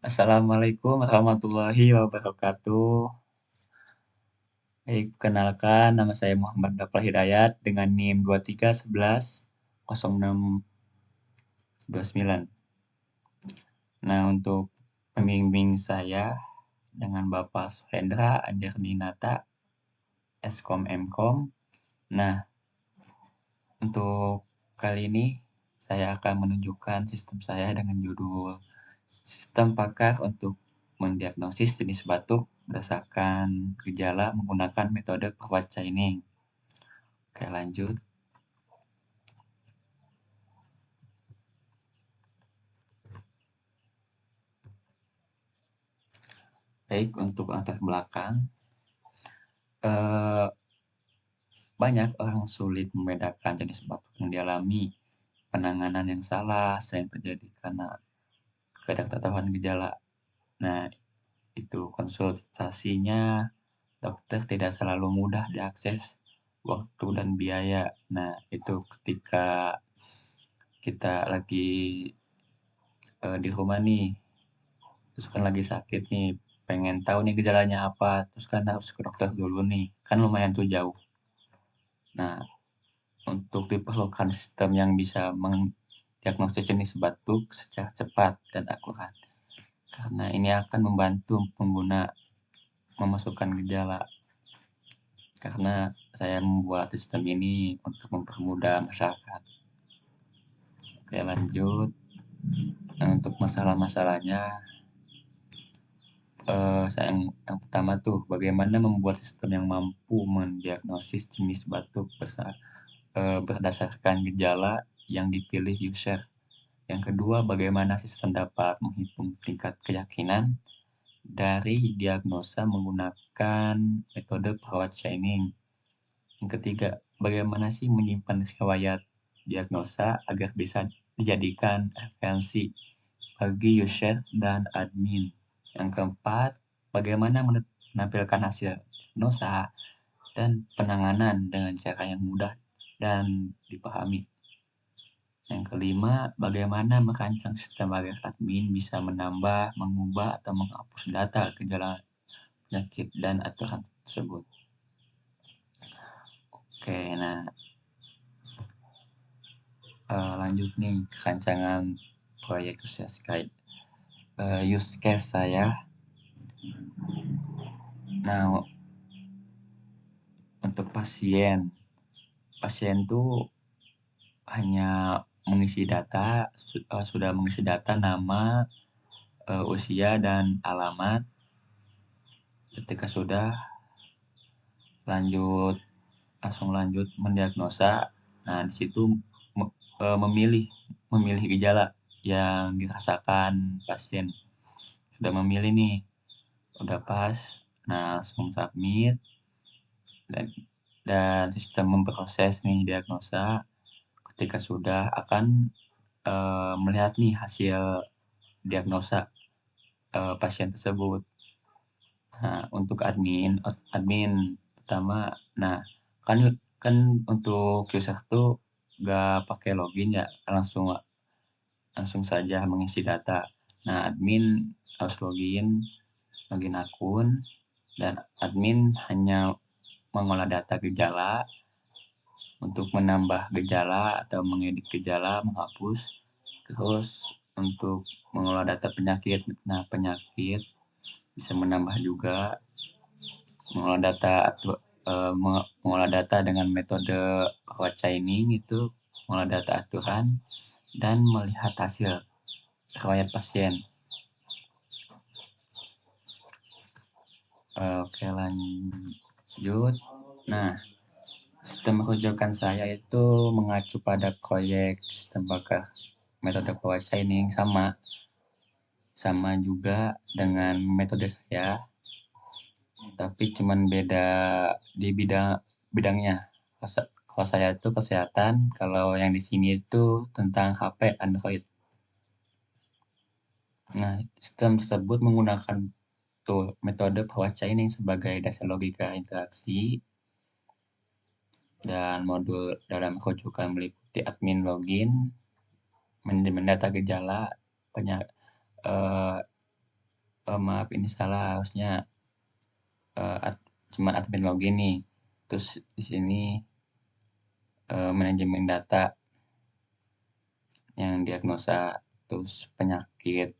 Assalamualaikum warahmatullahi wabarakatuh. Baik, perkenalkan nama saya Muhammad Nofal Hidayat dengan NIM 23110629. Nah, untuk pembimbing saya dengan Bapak Suhendra Anjardinata, Eskom Mkom. Nah, untuk kali ini saya akan menunjukkan sistem saya dengan judul Sistem Pakar untuk mendiagnosis jenis batuk berdasarkan gejala menggunakan metode Forward Chaining. Oke, lanjut. Baik, untuk latar belakang, eh, banyak orang sulit membedakan jenis batuk yang dialami. Penanganan yang salah sering terjadi karena ketidaktahuan gejala. Nah, itu konsultasinya dokter tidak selalu mudah diakses, waktu dan biaya. Nah, itu ketika kita lagi di rumah nih, terus kan lagi sakit nih, pengen tahu nih gejalanya apa, terus kan harus ke dokter dulu nih, kan lumayan tuh jauh. Nah, untuk diperlukan sistem yang bisa mendiagnosis jenis batuk secara cepat dan akurat, karena ini akan membantu pengguna memasukkan gejala. Karena saya membuat sistem ini untuk mempermudah masyarakat. Oke, lanjut. Nah, untuk masalah-masalahnya, yang pertama tuh, bagaimana membuat sistem yang mampu mendiagnosis jenis batuk berdasarkan gejala yang dipilih user. Yang kedua, bagaimana sistem dapat menghitung tingkat keyakinan dari diagnosa menggunakan metode Forward Chaining. Yang ketiga, bagaimana sih menyimpan riwayat diagnosa agar bisa dijadikan referensi bagi user dan admin. Yang keempat, bagaimana menampilkan hasil diagnosa dan penanganan dengan cara yang mudah dan dipahami. Yang kelima, bagaimana merancang sistem agar admin bisa menambah, mengubah, atau menghapus data gejala penyakit dan aturan tersebut. Oke, nah lanjut nih rancangan proyek use case saya. Nah, untuk pasien tuh hanya mengisi data, sudah mengisi data nama, usia dan alamat. Ketika sudah langsung lanjut mendiagnosa. Nah, di situ memilih gejala yang dirasakan pasien. Sudah memilih nih, udah pas. Nah, langsung submit dan sistem memproses nih diagnosa. Ketika sudah akan melihat nih hasil diagnosa pasien tersebut. Nah, untuk admin pertama, nah kan kan untuk user tuh nggak pakai login ya, langsung saja mengisi data. Nah, admin harus login akun, dan admin hanya mengolah data gejala untuk menambah gejala atau mengedit gejala, menghapus. Terus untuk mengolah data penyakit, nah penyakit bisa menambah juga, mengolah data mengolah data dengan metode Forward Chaining itu mengolah data aturan dan melihat hasil riwayat pasien. Oke, lanjut. Nah, sistem rujukan saya itu mengacu pada proyek sistem bakar metode Forward Chaining, sama juga dengan metode saya, tapi cuman beda di bidangnya. Kalau saya itu kesehatan, kalau yang di sini itu tentang HP Android. Nah, sistem tersebut menggunakan metode Forward Chaining sebagai dasar logika interaksi, dan modul dalam rujukan meliputi admin login, manajemen data gejala, Maaf ini salah, harusnya eh, ad- cuman admin login nih. Terus di sini manajemen data yang diagnosa, terus penyakit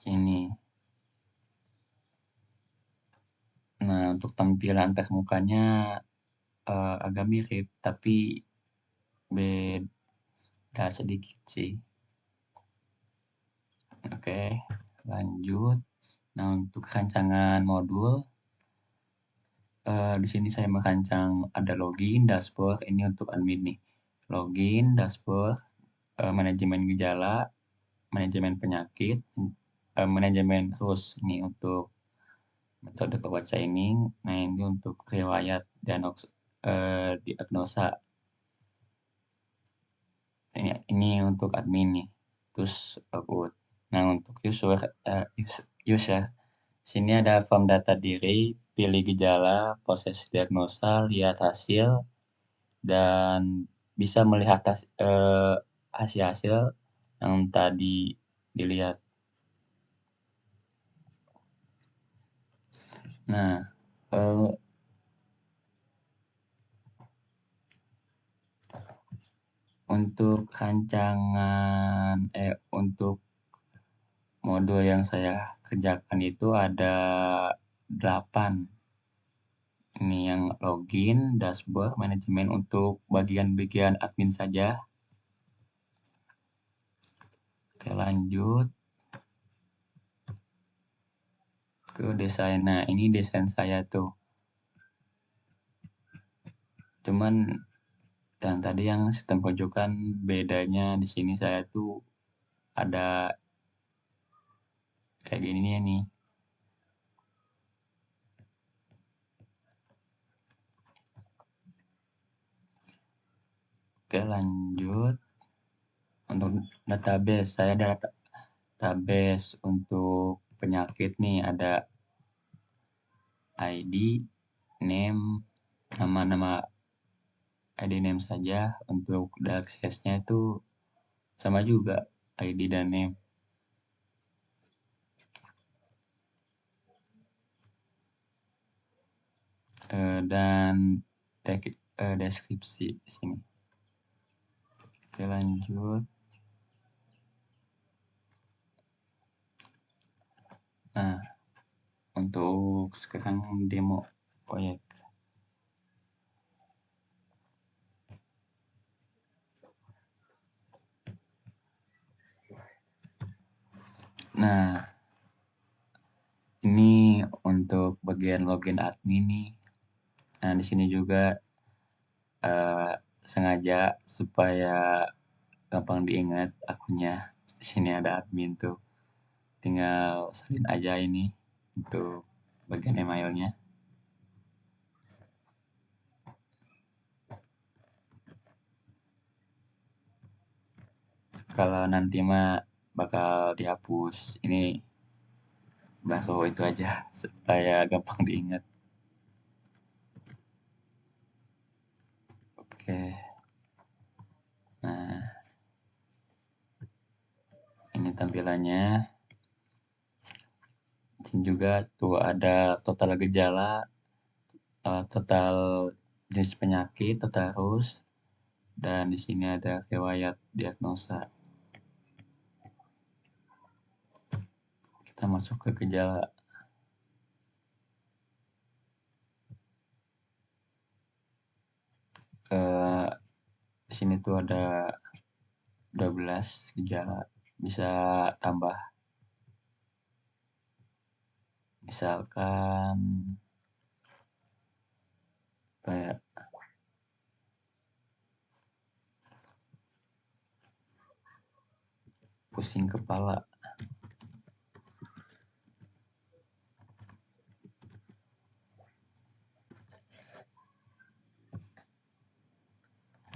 ini. Nah, untuk tampilan teks mukanya agak mirip, tapi beda sedikit sih. Oke, lanjut. Nah, untuk rancangan modul, di sini saya merancang ada login, dashboard, ini untuk admin nih. Login, dashboard, manajemen gejala, manajemen penyakit, manajemen rules, ini untuk metode pembaca ini. Nah, ini untuk riwayat diagnosa. Ini untuk admin nih. Terus output. Nah, untuk user, sini ada form data diri, pilih gejala, proses diagnosa, lihat hasil, dan bisa melihat hasil-hasil yang tadi dilihat. Nah, eh, untuk modul yang saya kerjakan itu ada 8. Ini yang login, dashboard, manajemen untuk bagian-bagian admin saja. Oke, lanjut ke desain. Nah, ini desain saya tuh. Cuman dan tadi yang sistem pojokan bedanya di sini saya tuh ada kayak gini nih. Oke, lanjut. Untuk database, saya ada database untuk penyakit nih, ada ID, name, nama-nama ID name saja. Untuk aksesnya itu sama juga, ID dan name. Dan deskripsi di sini. Oke, lanjut. Nah, untuk sekarang demo proyek. Nah, ini untuk bagian login admin nih. Nah, di sini juga sengaja supaya gampang diingat akunnya. Di sini ada admin tuh. Tinggal salin aja ini untuk bagian emailnya. Kalau nanti mah bakal dihapus. Ini baru itu aja supaya gampang diingat. Oke. Nah, ini tampilannya. Di sini juga tuh ada total gejala, total jenis penyakit, total RUS, dan di sini ada riwayat diagnosa. Kita masuk ke gejala. Di sini tuh ada 12 gejala, bisa tambah. Misalkan kayak pusing kepala.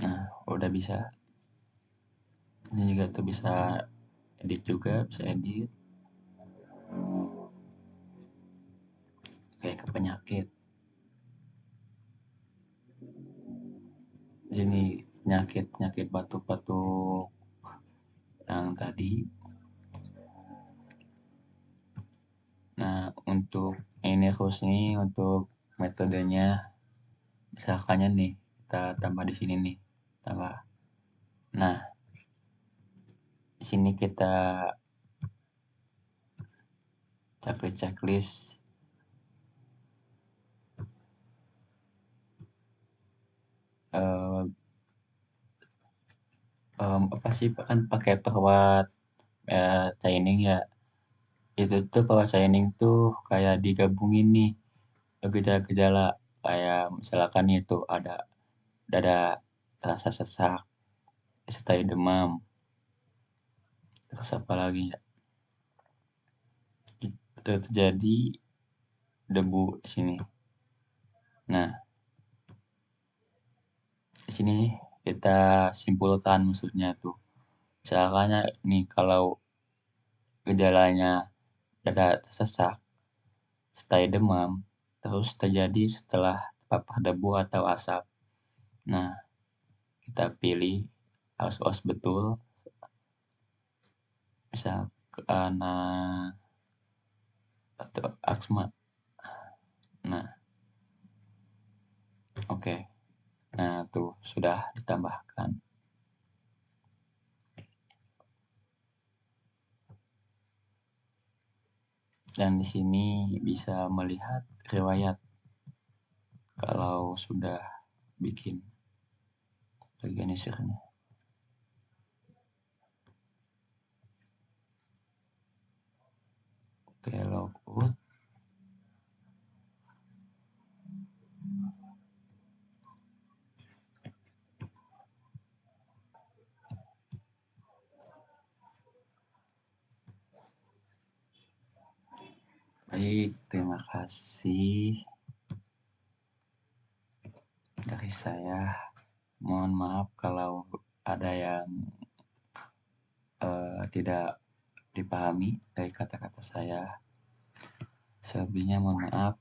Nah, udah bisa. Ini juga tuh bisa edit juga, bisa edit kayak ke penyakit. Sini penyakit batuk-batuk yang tadi. Untuk ini khusus nih, untuk metodenya, misalkannya nih, kita tambah di sini nih, tambah. Nah, di sini kita checklist, eee, apa sih, kan pakai perawat, training ya. Itu tuh power shining tuh kayak digabungin nih, gejala-gejala kayak misalkan nih tuh ada dada terasa sesak, disertai demam, terus apa lagi ya, terjadi debu di sini. Nah, di sini kita simpulkan maksudnya tuh. Misalkannya nih kalau gejalanya dada tersesak, sertai demam, terus terjadi setelah terpapar debu atau asap. Nah, kita pilih aus-aus betul, misal atau asma. Nah, oke. Nah, tuh sudah ditambahkan. Dan di sini bisa melihat riwayat kalau sudah bikin organisirnya. Oke, logout. Baik, terima kasih dari saya. Mohon maaf kalau ada yang tidak dipahami dari kata-kata saya. Selebihnya mohon maaf.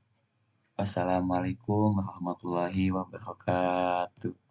Wassalamualaikum warahmatullahi wabarakatuh.